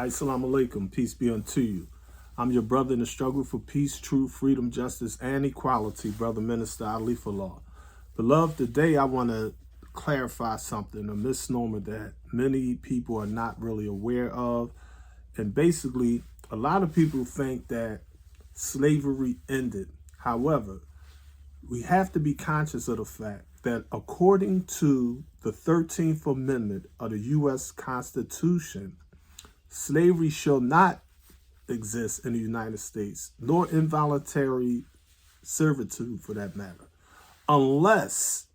Assalamu alaikum, peace be unto you. I'm your brother in the struggle for peace, truth, freedom, justice, and equality, Brother Minister Ali Law. Beloved, today I want to clarify something, a misnomer that many people are not really aware of. And basically, a lot of people think that slavery ended. However, we have to be conscious of the fact that according to the 13th Amendment of the U.S. Constitution, slavery shall not exist in the United States, nor involuntary servitude for that matter, unless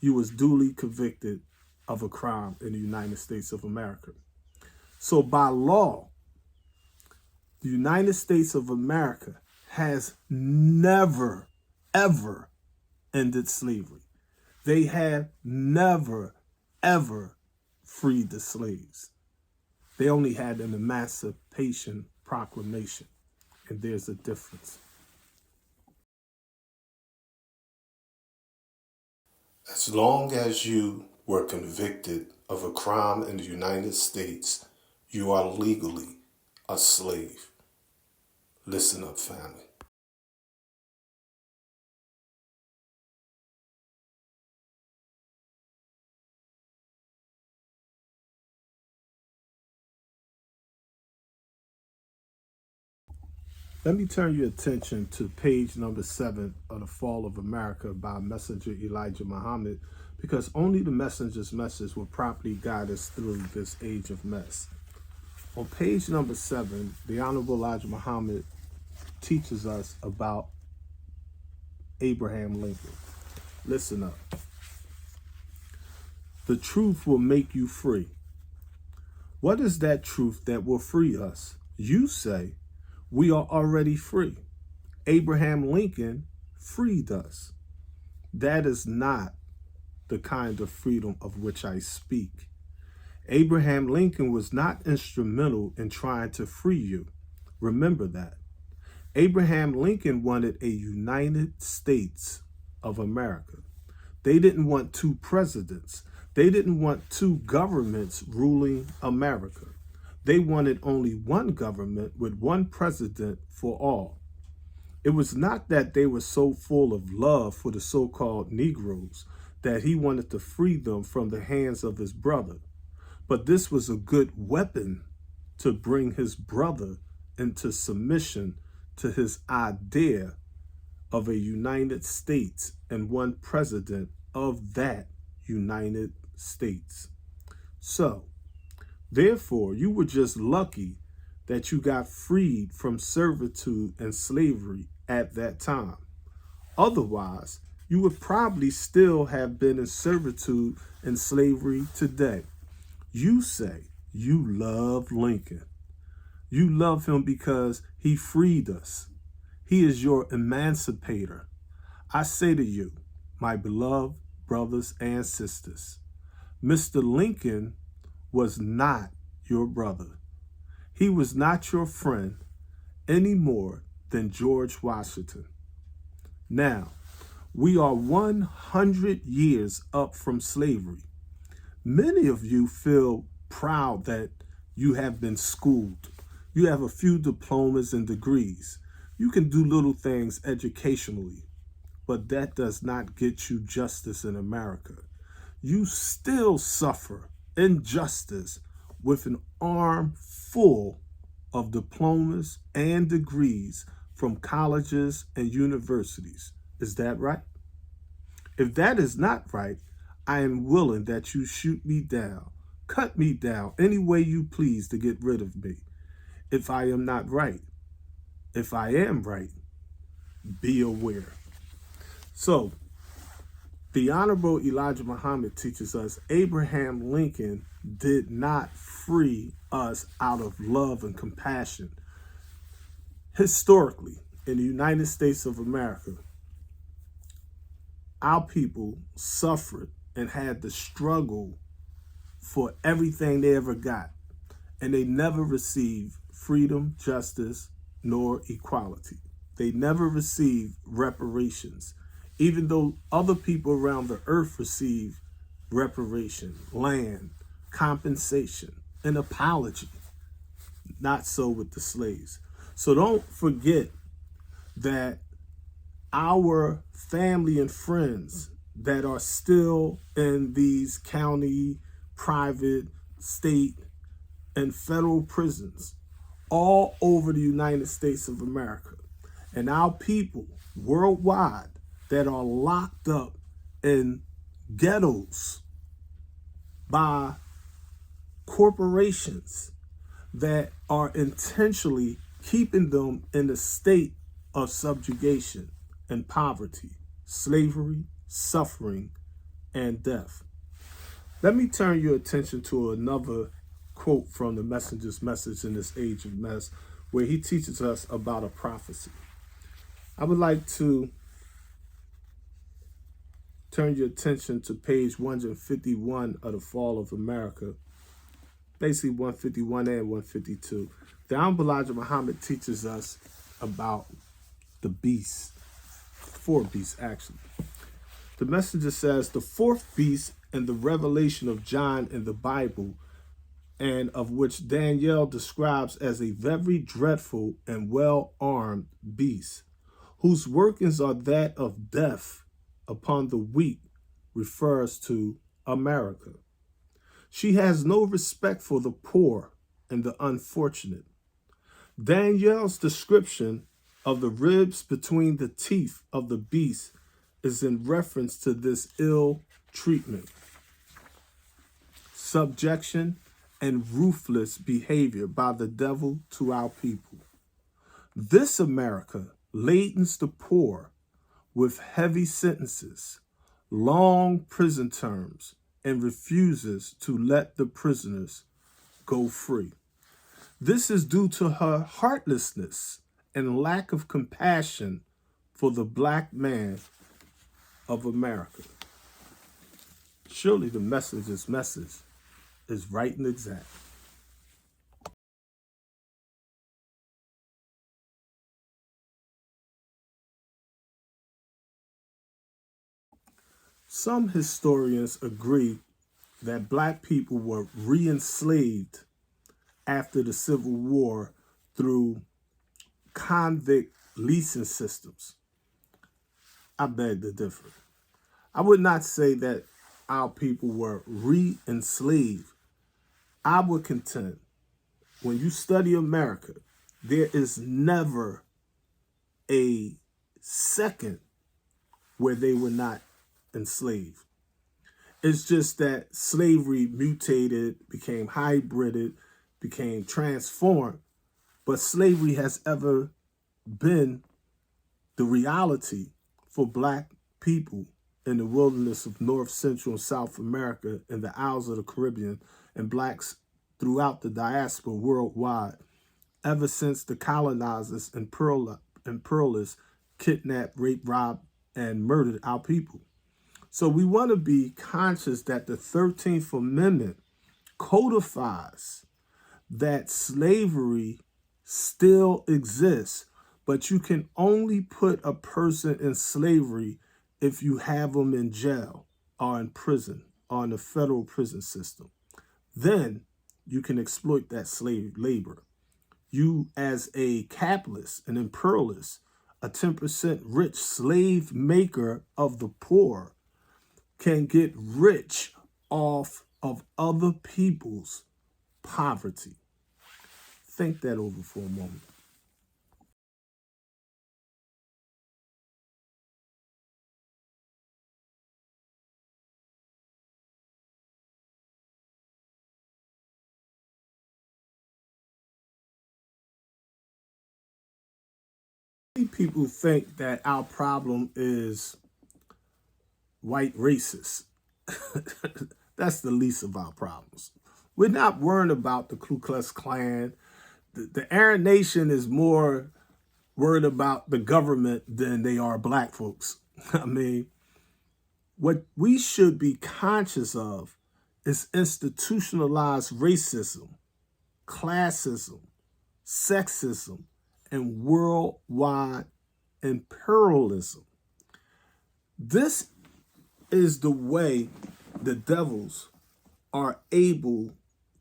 you was duly convicted of a crime in the United States of America. So by law, the United States of America has never, ever ended slavery. They have never, ever freed the slaves. They only had an Emancipation Proclamation, and there's a difference. As long as you were convicted of a crime in the United States, you are legally a slave. Listen up, family. Let me turn your attention to page number 7 of The Fall of America by Messenger Elijah Muhammad, because only the messenger's message will properly guide us through this age of mess. On page number 7, the Honorable Elijah Muhammad teaches us about Abraham Lincoln. Listen up. The truth will make you free. What is that truth that will free us? You say, we are already free. Abraham Lincoln freed us. That is not the kind of freedom of which I speak. Abraham Lincoln was not instrumental in trying to free you. Remember that. Abraham Lincoln wanted a United States of America. They didn't want two presidents. They didn't want two governments ruling America. They wanted only one government with one president for all. It was not that they were so full of love for the so-called Negroes that he wanted to free them from the hands of his brother. But this was a good weapon to bring his brother into submission to his idea of a United States and one president of that United States. So, therefore, you were just lucky that you got freed from servitude and slavery at that time. Otherwise, you would probably still have been in servitude and slavery today. You say you love Lincoln. You love him because he freed us. He is your emancipator. I say to you, my beloved brothers and sisters, Mr. Lincoln was not your brother. He was not your friend any more than George Washington. Now, we are 100 years up from slavery. Many of you feel proud that you have been schooled. You have a few diplomas and degrees. You can do little things educationally, but that does not get you justice in America. You still suffer injustice with an arm full of diplomas and degrees from colleges and universities. Is that right? If that is not right, I am willing that you shoot me down, cut me down any way you please to get rid of me. If I am not right, if I am right, be aware. So, the Honorable Elijah Muhammad teaches us Abraham Lincoln did not free us out of love and compassion. Historically, in the United States of America, our people suffered and had to struggle for everything they ever got, and they never received freedom, justice, nor equality. They never received reparations, even though other people around the earth received reparation, land, compensation. an apology. Not so with the slaves. So don't forget that our family and friends that are still in these county, private, state, and federal prisons all over the United States of America, and our people worldwide that are locked up in ghettos by corporations that are intentionally keeping them in a state of subjugation and poverty, slavery, suffering, and death. Let me turn your attention to another quote from the Messenger's Message in This Age of Mess, where he teaches us about a prophecy. I would like to turn your attention to page 151 of The Fall of America, basically 151 and 152. The Honorable Elijah Muhammad teaches us about the beast, 4 beasts actually. The messenger says the 4th beast in the revelation of John in the Bible, and of which Daniel describes as a very dreadful and well-armed beast, whose workings are that of death upon the weak, refers to America. She has no respect for the poor and the unfortunate. Daniel's description of the ribs between the teeth of the beast is in reference to this ill treatment, subjection, and ruthless behavior by the devil to our people. This America ladens the poor with heavy sentences, long prison terms, and refuses to let the prisoners go free. This is due to her heartlessness and lack of compassion for the black man of America. Surely the messenger's message is right and exact. Some historians agree that black people were re-enslaved after the Civil War through convict leasing systems. I beg to differ. I would not say that our people were re-enslaved. I would contend, when you study America, there is never a second where they were not enslaved. It's just that slavery mutated, became hybrided, became transformed, but slavery has ever been the reality for black people in the wilderness of North, Central, and South America, and the Isles of the Caribbean, and blacks throughout the diaspora worldwide, ever since the colonizers and imperialists kidnapped, raped, robbed, and murdered our people. So we want to be conscious that the 13th Amendment codifies that slavery still exists, but you can only put a person in slavery if you have them in jail or in prison or in the federal prison system. Then you can exploit that slave labor. You, as a capitalist, an imperialist, a 10% rich slave maker of the poor, can get rich off of other people's poverty. Think that over for a moment. Many people think that our problem is white racists. That's the least of our problems. We're not worried about the Ku Klux Klan. The Aryan Nation is more worried about the government than they are black folks. I mean, what we should be conscious of is institutionalized racism, classism, sexism, and worldwide imperialism. This is the way the devils are able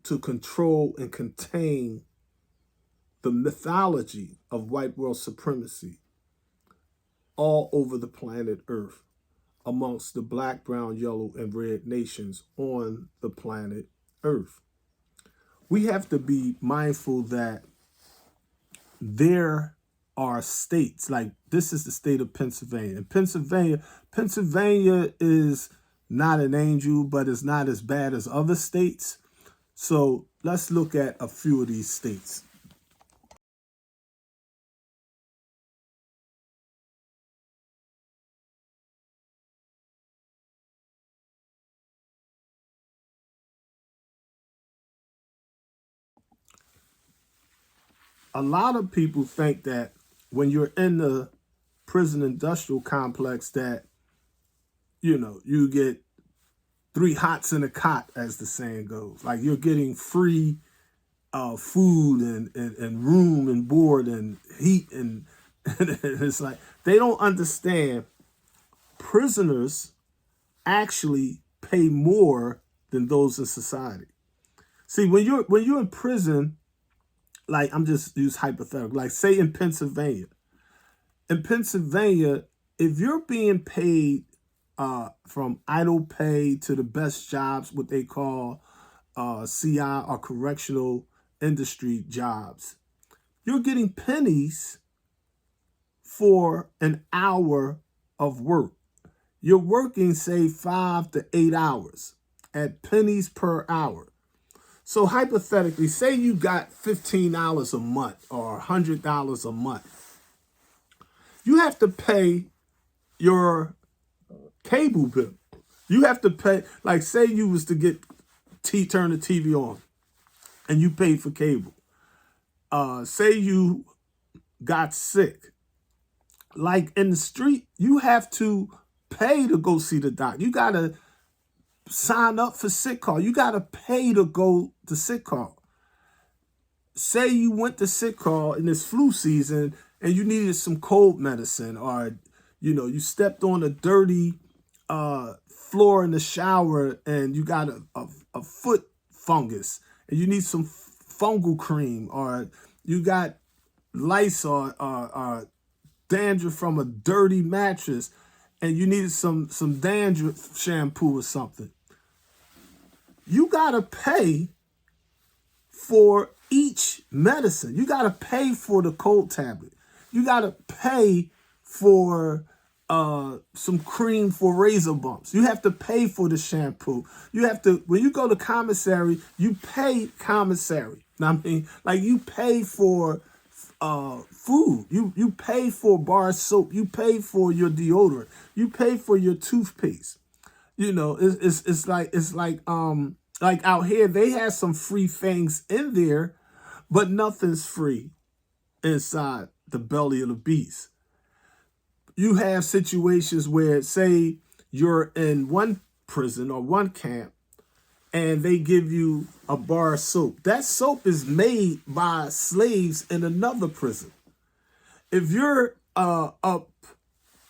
to control and contain the mythology of white world supremacy all over the planet Earth, amongst the black, brown, yellow, and red nations on the planet Earth. We have to be mindful that there are states, like this is the state of Pennsylvania. And Pennsylvania is not an angel, but it's not as bad as other states. So let's look at a few of these states. A lot of people think that when you're in the prison industrial complex that, you get 3 hots in a cot, as the saying goes. Like you're getting free food and room and board and heat. And it's like they don't understand prisoners actually pay more than those in society. See, when you're in prison, like I'm just use hypothetical, like say in Pennsylvania. In Pennsylvania, if you're being paid from idle pay to the best jobs, what they call CI or correctional industry jobs, you're getting pennies for an hour of work. You're working, say, 5 to 8 hours at pennies per hour. So hypothetically, say you got $15 a month or $100 a month. You have to pay your cable bill. You have to pay, like say you was to turn the TV on and you paid for cable. Say you got sick. Like in the street, you have to pay to go see the doctor. You got to sign up for sick call. You got to pay to go to sick call. Say you went to sick call in this flu season and you needed some cold medicine, or, you stepped on a dirty floor in the shower and you got a foot fungus and you need some fungal cream, or you got lice or dandruff from a dirty mattress and you needed some dandruff shampoo or something. You got to pay for each medicine. You got to pay for the cold tablet. You got to pay for some cream for razor bumps. You have to pay for the shampoo. You have to, when you go to commissary, you pay commissary. I mean, like you pay for food. You pay for bar soap. You pay for your deodorant. You pay for your toothpaste. It's like out here they have some free things in there, but nothing's free inside the belly of the beast. You have situations where, say, you're in one prison or one camp and they give you a bar of soap. That soap is made by slaves in another prison. If you're up,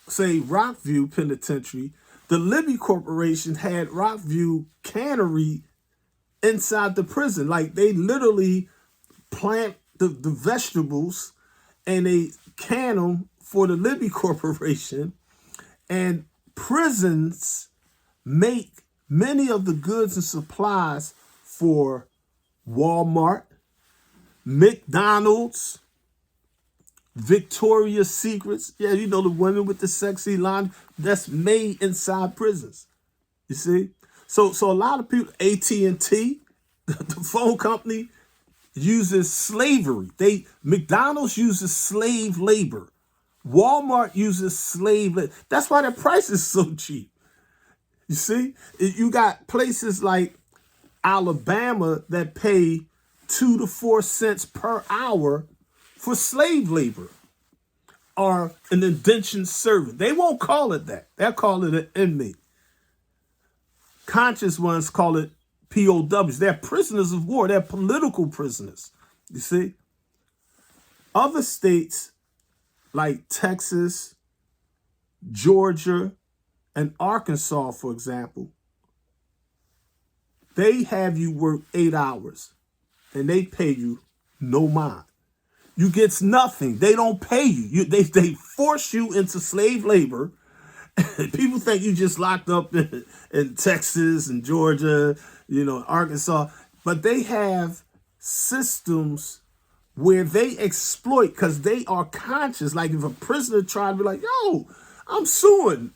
say, Rockview Penitentiary, the Libby Corporation had Rockview Cannery inside the prison. Like they literally plant the vegetables and they can them for the Libby Corporation. And prisons make many of the goods and supplies for Walmart, McDonald's, Victoria's Secrets. Yeah, the women with the sexy line, that's made inside prisons. You see? So a lot of people, AT&T, the phone company, uses slavery. McDonald's uses slave labor. Walmart uses slave labor. That's why their price is so cheap. You see? You got places like Alabama that pay 2 to 4 cents per hour for slave labor or an indentured servant. They won't call it that. They'll call it an inmate. Conscious ones call it POWs. They're prisoners of war. They're political prisoners. You see? Other states like Texas, Georgia, and Arkansas, for example, They have you work 8 hours and they pay you no mind. You get nothing. They don't pay you. They force you into slave labor. People think you just locked up in Texas and Georgia, Arkansas. But they have systems where they exploit because they are conscious. Like if a prisoner tried to be like, yo, I'm suing.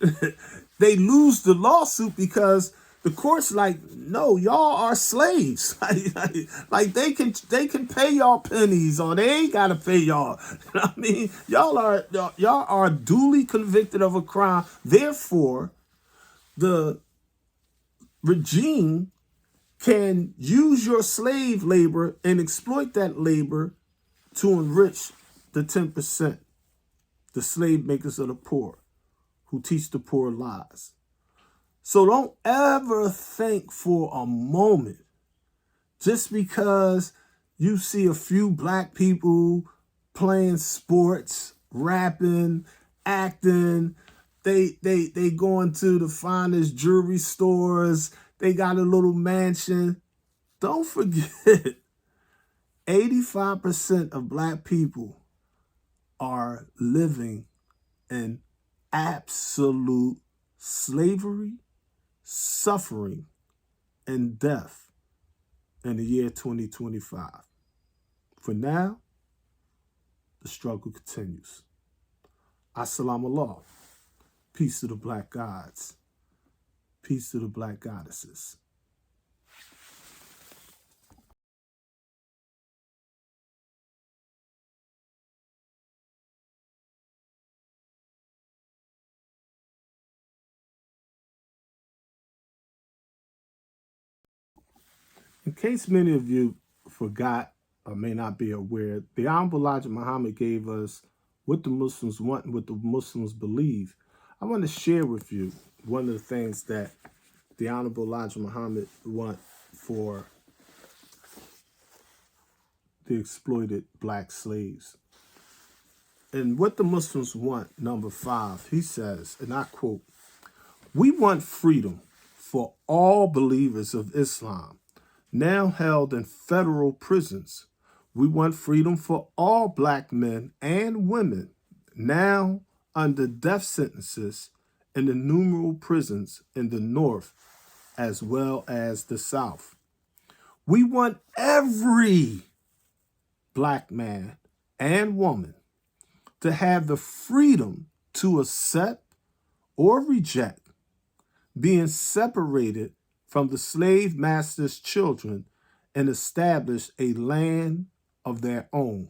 They lose the lawsuit because the court's like, no, y'all are slaves. Like they can pay y'all pennies or they ain't gotta pay y'all. I mean, y'all are duly convicted of a crime. Therefore, the regime can use your slave labor and exploit that labor to enrich the 10%, the slave makers of the poor, who teach the poor lies. So don't ever think for a moment, just because you see a few black people playing sports, rapping, acting, they going to the finest jewelry stores, they got a little mansion. Don't forget, 85% of black people are living in absolute slavery, suffering, and death in the year 2025. For now, the struggle continues. Assalamu alaikum. Peace to the black gods. Peace to the black goddesses. In case many of you forgot or may not be aware, the Honorable Elijah Muhammad gave us what the Muslims want and what the Muslims believe. I want to share with you one of the things that the Honorable Elijah Muhammad want for the exploited black slaves. And what the Muslims want, number 5, he says, and I quote, "We want freedom for all believers of Islam, now held in federal prisons. We want freedom for all black men and women, now under death sentences in the numerous prisons in the North as well as the South. We want every black man and woman to have the freedom to accept or reject being separated from the slave master's children and establish a land of their own.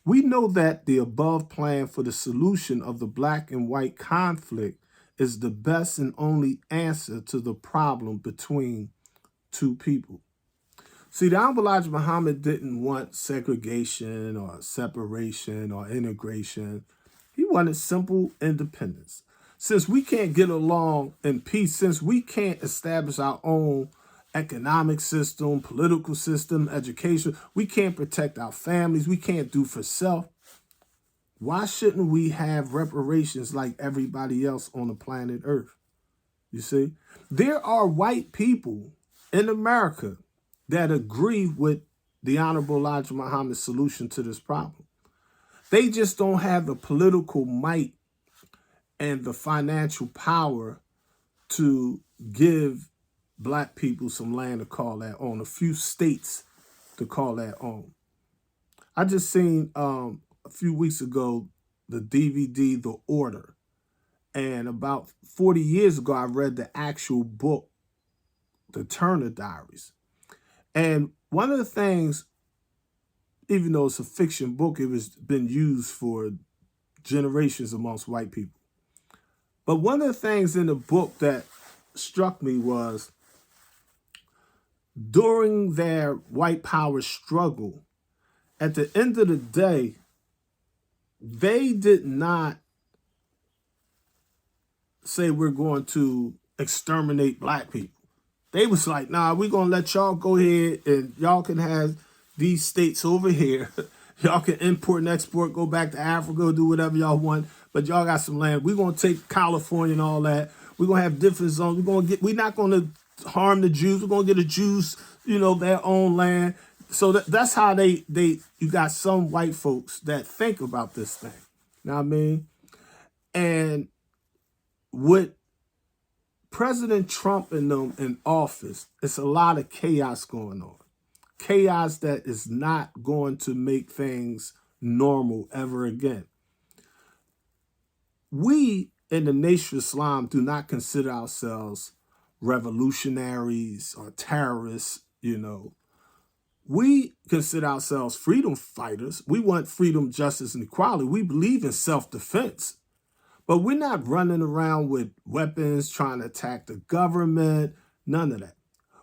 We know that the above plan for the solution of the black and white conflict is the best and only answer to the problem between two people." See, the Honorable Elijah Muhammad didn't want segregation or separation or integration. He wanted simple independence. Since we can't get along in peace, since we can't establish our own economic system, political system, education, we can't protect our families, we can't do for self, why shouldn't we have reparations like everybody else on the planet Earth? You see, there are white people in America that agree with the Honorable Elijah Muhammad's solution to this problem. They just don't have the political might and the financial power to give black people some land to call their own, a few states to call their own. I just seen a few weeks ago the DVD, The Order. And about 40 years ago, I read the actual book, The Turner Diaries. And one of the things, even though it's a fiction book, it was been used for generations amongst white people. But one of the things in the book that struck me was during their white power struggle, at the end of the day, they did not say we're going to exterminate black people. They was like, nah, we're going to let y'all go ahead and y'all can have these states over here. Y'all can import and export, go back to Africa, do whatever y'all want, but y'all got some land. We're going to take California and all that. We're going to have different zones. We're not going to harm the Jews. We're going to get the Jews, their own land. So that's how you got some white folks that think about this thing. You know what I mean? And with President Trump and them in office, it's a lot of chaos going on. Chaos that is not going to make things normal ever again. We in the Nation of Islam do not consider ourselves revolutionaries or terrorists, We consider ourselves freedom fighters. We want freedom, justice, and equality. We believe in self-defense. But we're not running around with weapons trying to attack the government, none of that.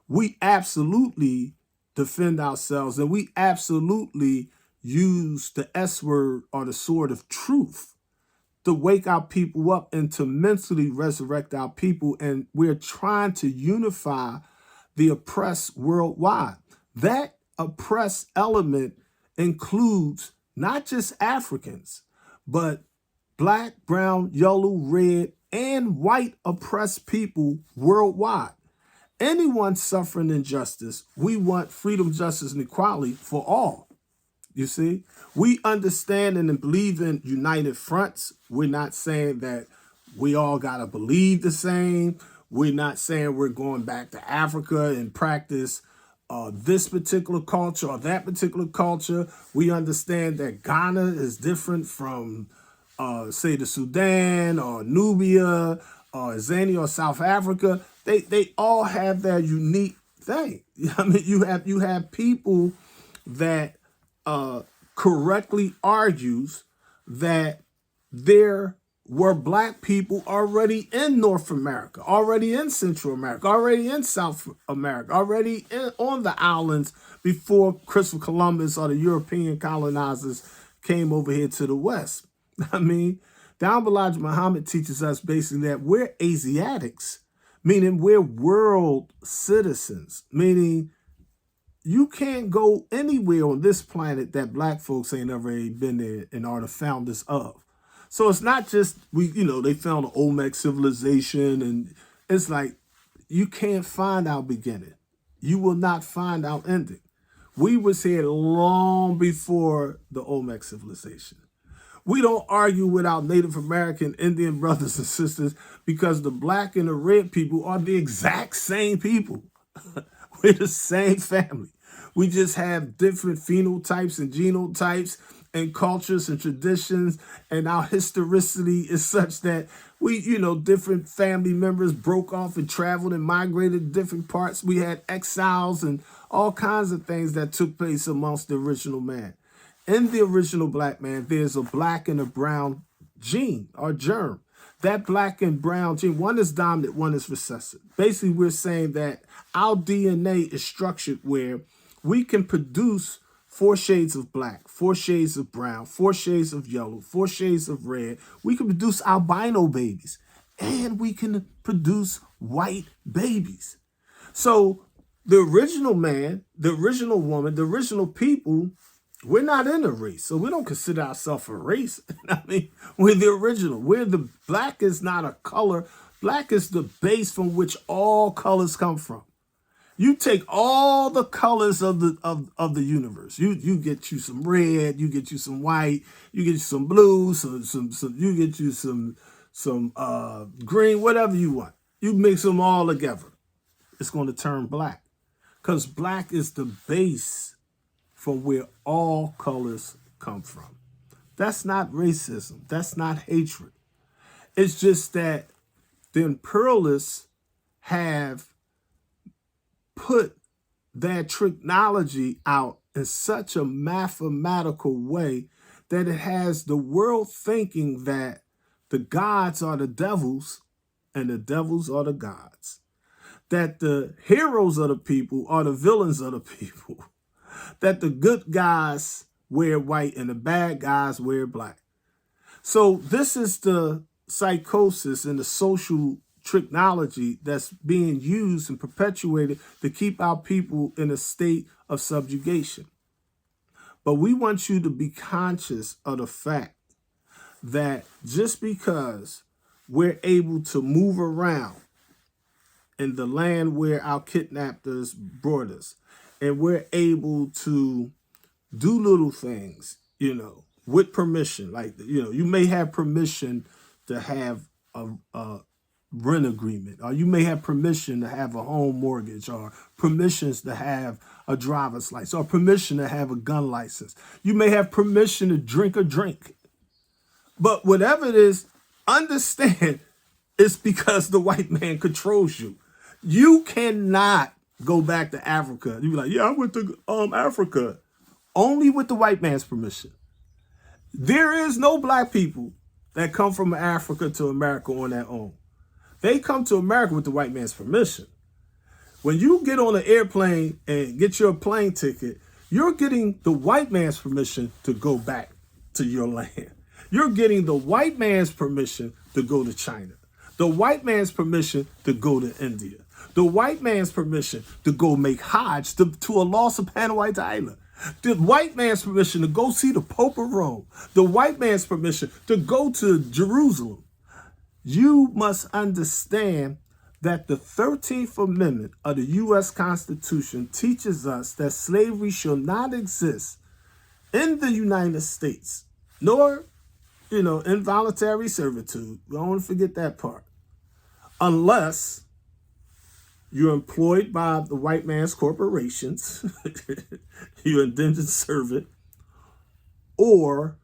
We absolutely defend ourselves, and we absolutely use the S word or the sword of truth to wake our people up and to mentally resurrect our people. And we're trying to unify the oppressed worldwide. That oppressed element includes not just Africans, but black, brown, yellow, red, and white oppressed people worldwide. Anyone suffering injustice, we want freedom, justice, and equality for all. You see, we understand and believe in united fronts. We're not saying that we all got to believe the same. We're not saying we're going back to Africa and practice this particular culture or that particular culture. We understand that Ghana is different from, say, the Sudan or Nubia or Zambia or South Africa. They all have their unique thing. I mean, you have people that correctly argues that there were black people already in North America, already in Central America, already in South America, already on the islands before Christopher Columbus or the European colonizers came over here to the West. I mean, the Honorable Elijah Muhammad teaches us basically that we're Asiatics, meaning we're world citizens, meaning you can't go anywhere on this planet that black folks ain't ever been there and are the founders of. So it's not just they found the Olmec civilization, and it's like you can't find our beginning. You will not find our ending. We was here long before the Olmec civilization. We don't argue with our Native American Indian brothers and sisters because the black and the red people are the exact same people. We're the same family. We just have different phenotypes and genotypes and cultures and traditions, and our historicity is such that we, different family members broke off and traveled and migrated to different parts. We had exiles and all kinds of things that took place amongst the original man. In the original black man, there's a black and a brown gene or germ. That black and brown gene, one is dominant, one is recessive. Basically, we're saying that our DNA is structured where we can produce 4 shades of black, 4 shades of brown, 4 shades of yellow, 4 shades of red. We can produce albino babies, and we can produce white babies. So the original man, the original woman, the original people, we're not in a race. So we don't consider ourselves a race. I mean, we're the original. Black is not a color. Black is the base from which all colors come from. You take all the colors of the universe. You get you some red, you get you some white, you get you some blue, you get you some green, whatever you want. You mix them all together. It's going to turn black. Because black is the base from where all colors come from. That's not racism. That's not hatred. It's just that the imperialists have put their technology out in such a mathematical way that it has the world thinking that the gods are the devils and the devils are the gods. That the heroes of the people are the villains of the people. That the good guys wear white and the bad guys wear black. So this is the psychosis and the social technology that's being used and perpetuated to keep our people in a state of subjugation. But we want you to be conscious of the fact that just because we're able to move around in the land where our kidnappers brought us. And we're able to do little things, with permission. Like, you may have permission to have a rent agreement, or you may have permission to have a home mortgage, or permissions to have a driver's license, or permission to have a gun license. You may have permission to drink a drink. But whatever it is, understand it's because the white man controls you. You cannot go back to Africa. You be like, yeah, I went to Africa. Only with the white man's permission. There is no black people that come from Africa to America on their own. They come to America with the white man's permission. When you get on an airplane and get your plane ticket, you're getting the white man's permission to go back to your land. You're getting the white man's permission to go to China. The white man's permission to go to India. The white man's permission to go make Hajj to Allah subhanahu wa ta'ala. The white man's permission to go see the Pope of Rome. The white man's permission to go to Jerusalem. You must understand that the 13th Amendment of the U.S. Constitution teaches us that slavery shall not exist in the United States, nor, involuntary servitude. Don't forget that part. Unless you're employed by the white man's corporations, you're an indentured servant, or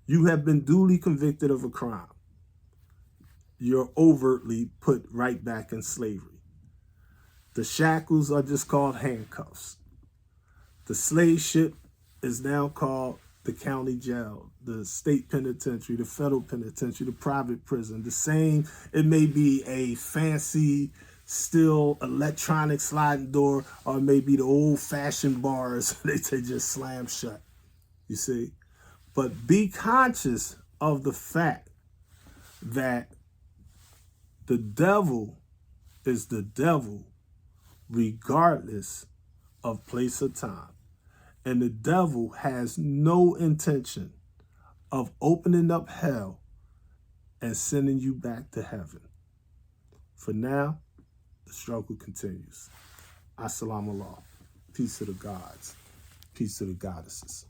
you have been duly convicted of a crime. You're overtly put right back in slavery. The shackles are just called handcuffs. The slave ship is now called the county jail, the state penitentiary, the federal penitentiary, the private prison. The same, it may be a fancy, still electronic sliding door, or maybe the old-fashioned bars they just slam shut, you see. But be conscious of the fact that the devil is the devil regardless of place or time. And the devil has no intention of opening up hell and sending you back to heaven. For now, the struggle continues. Assalamu alaikum. Peace to the gods. Peace to the goddesses.